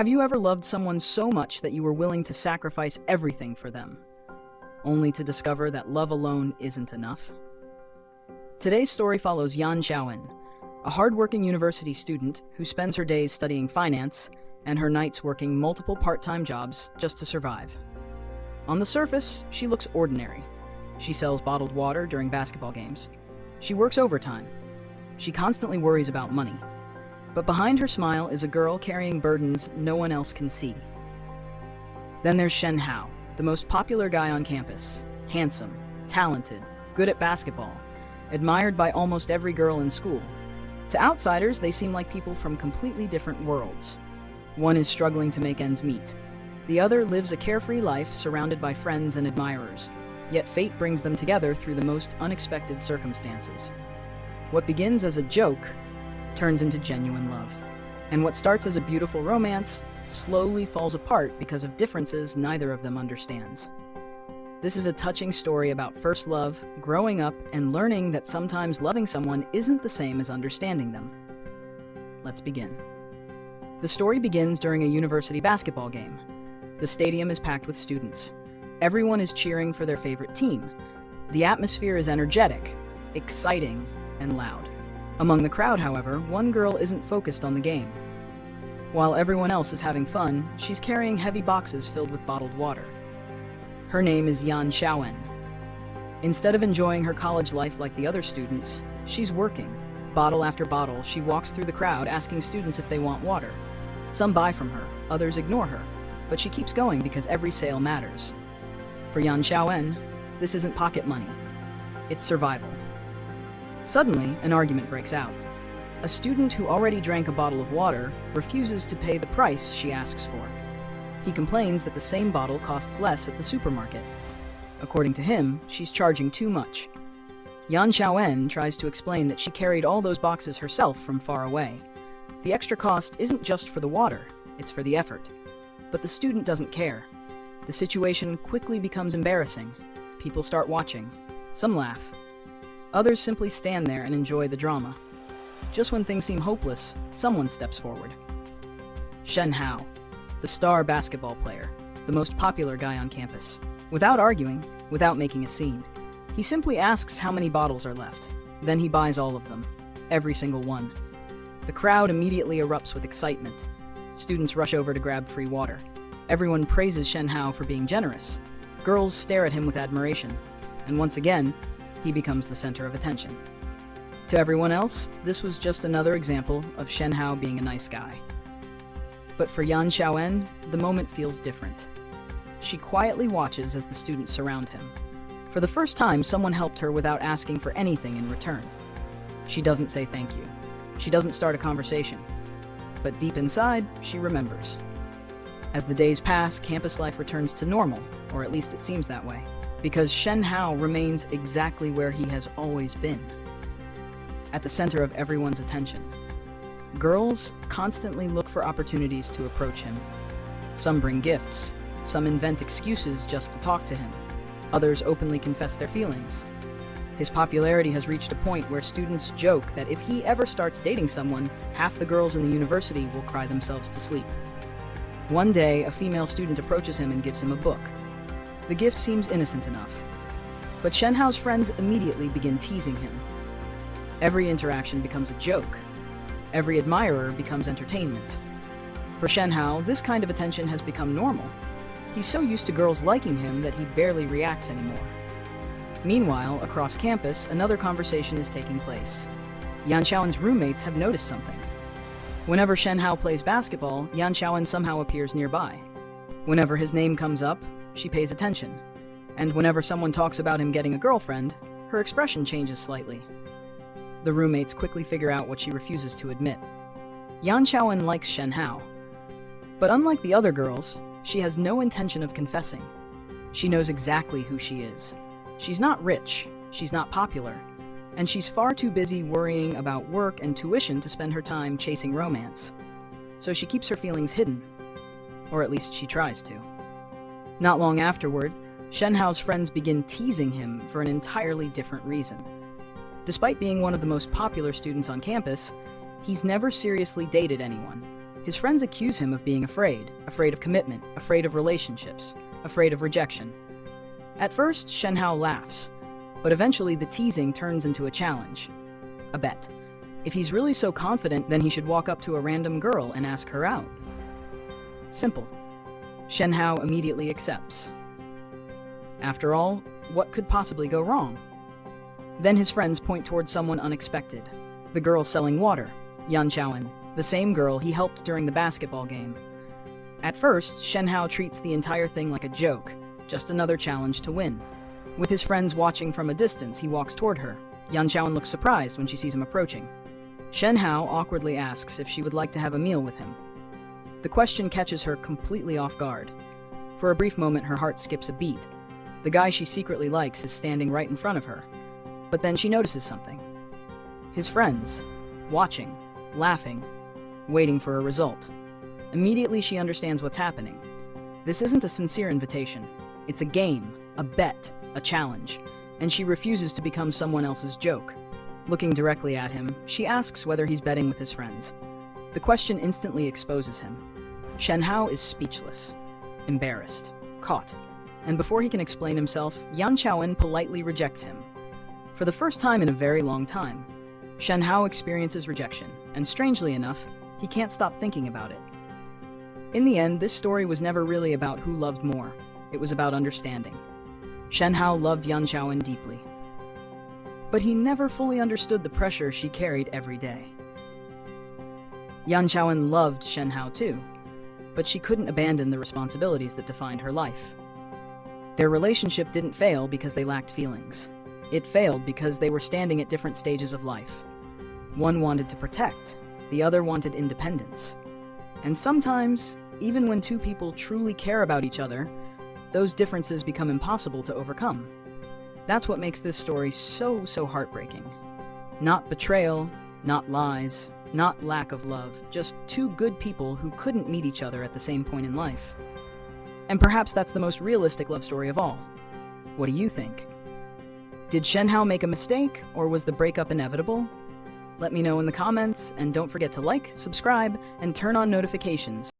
Have you ever loved someone so much that you were willing to sacrifice everything for them, only to discover that love alone isn't enough? Today's story follows Yan Xiaoen, a hardworking university student who spends her days studying finance and her nights working multiple part-time jobs just to survive. On the surface, she looks ordinary. She sells bottled water during basketball games. She works overtime. She constantly worries about money. But behind her smile is a girl carrying burdens no one else can see. Then there's Shen Hao, the most popular guy on campus. Handsome, talented, good at basketball, admired by almost every girl in school. To outsiders, they seem like people from completely different worlds. One is struggling to make ends meet. The other lives a carefree life surrounded by friends and admirers, yet fate brings them together through the most unexpected circumstances. What begins as a joke turns into genuine love. And what starts as a beautiful romance slowly falls apart because of differences neither of them understands. This is a touching story about first love, growing up, and learning that sometimes loving someone isn't the same as understanding them. Let's begin. The story begins during a university basketball game. The stadium is packed with students. Everyone is cheering for their favorite team. The atmosphere is energetic, exciting, and loud. Among the crowd, however, one girl isn't focused on the game. While everyone else is having fun, she's carrying heavy boxes filled with bottled water. Her name is Yan Xiaoen. Instead of enjoying her college life like the other students, she's working. Bottle after bottle, she walks through the crowd asking students if they want water. Some buy from her, others ignore her, but she keeps going because every sale matters. For Yan Xiaoen, this isn't pocket money. It's survival. Suddenly, an argument breaks out. A student who already drank a bottle of water refuses to pay the price she asks for. He complains that the same bottle costs less at the supermarket. According to him, she's charging too much. Yan Xiaoen tries to explain that she carried all those boxes herself from far away. The extra cost isn't just for the water, it's for the effort. But the student doesn't care. The situation quickly becomes embarrassing. People start watching. Some laugh. Others simply stand there and enjoy the drama. Just when things seem hopeless, someone steps forward. Shen Hao, the star basketball player, the most popular guy on campus. Without arguing, without making a scene, he simply asks how many bottles are left. Then he buys all of them, every single one. The crowd immediately erupts with excitement. Students rush over to grab free water. Everyone praises Shen Hao for being generous. Girls stare at him with admiration. And once again, he becomes the center of attention. To everyone else, this was just another example of Shen Hao being a nice guy. But for Yan Xiaoen, the moment feels different. She quietly watches as the students surround him. For the first time, someone helped her without asking for anything in return. She doesn't say thank you. She doesn't start a conversation. But deep inside, she remembers. As the days pass, campus life returns to normal, or at least it seems that way, because Shen Hao remains exactly where he has always been, at the center of everyone's attention. Girls constantly look for opportunities to approach him. Some bring gifts, some invent excuses just to talk to him. Others openly confess their feelings. His popularity has reached a point where students joke that if he ever starts dating someone, half the girls in the university will cry themselves to sleep. One day, a female student approaches him and gives him a book. The gift seems innocent enough, but Shen Hao's friends immediately begin teasing him. Every interaction becomes a joke. Every admirer becomes entertainment. For Shen Hao, this kind of attention has become normal. He's so used to girls liking him that he barely reacts anymore. Meanwhile, across campus, another conversation is taking place. Yan Xiaoen's roommates have noticed something. Whenever Shen Hao plays basketball, Yan Xiaoen somehow appears nearby. Whenever his name comes up, she pays attention. And whenever someone talks about him getting a girlfriend, her expression changes slightly. The roommates quickly figure out what she refuses to admit. Yan Xiaoen likes Shen Hao. But unlike the other girls, she has no intention of confessing. She knows exactly who she is. She's not rich, she's not popular, and she's far too busy worrying about work and tuition to spend her time chasing romance. So she keeps her feelings hidden, or at least she tries to. Not long afterward, Shen Hao's friends begin teasing him for an entirely different reason. Despite being one of the most popular students on campus, he's never seriously dated anyone. His friends accuse him of being afraid of commitment, afraid of relationships, afraid of rejection. At first, Shen Hao laughs, but eventually the teasing turns into a challenge, a bet. If he's really so confident, then he should walk up to a random girl and ask her out. Simple. Shen Hao immediately accepts. After all, what could possibly go wrong? Then his friends point towards someone unexpected. The girl selling water, Yan Xiaowen, the same girl he helped during the basketball game. At first, Shen Hao treats the entire thing like a joke, just another challenge to win. With his friends watching from a distance, he walks toward her. Yan Xiaowen looks surprised when she sees him approaching. Shen Hao awkwardly asks if she would like to have a meal with him. The question catches her completely off guard. For a brief moment, her heart skips a beat. The guy she secretly likes is standing right in front of her. But then she notices something. His friends, watching, laughing, waiting for a result. Immediately she understands what's happening. This isn't a sincere invitation. It's a game, a bet, a challenge, and she refuses to become someone else's joke. Looking directly at him, she asks whether he's betting with his friends. The question instantly exposes him. Shen Hao is speechless, embarrassed, caught, and before he can explain himself, Yan Xiaowen politely rejects him. For the first time in a very long time, Shen Hao experiences rejection, and strangely enough, he can't stop thinking about it. In the end, this story was never really about who loved more. It was about understanding. Shen Hao loved Yan Xiaowen deeply, but he never fully understood the pressure she carried every day. Yan Xiaowen loved Shen Hao too, but she couldn't abandon the responsibilities that defined her life. Their relationship didn't fail because they lacked feelings. It failed because they were standing at different stages of life. One wanted to protect, the other wanted independence. And sometimes, even when two people truly care about each other, those differences become impossible to overcome. That's what makes this story so heartbreaking. Not betrayal, not lies, not lack of love, just two good people who couldn't meet each other at the same point in life. And perhaps that's the most realistic love story of all. What do you think? Did Shen Hao make a mistake, or was the breakup inevitable? Let me know in the comments, and don't forget to like, subscribe, and turn on notifications.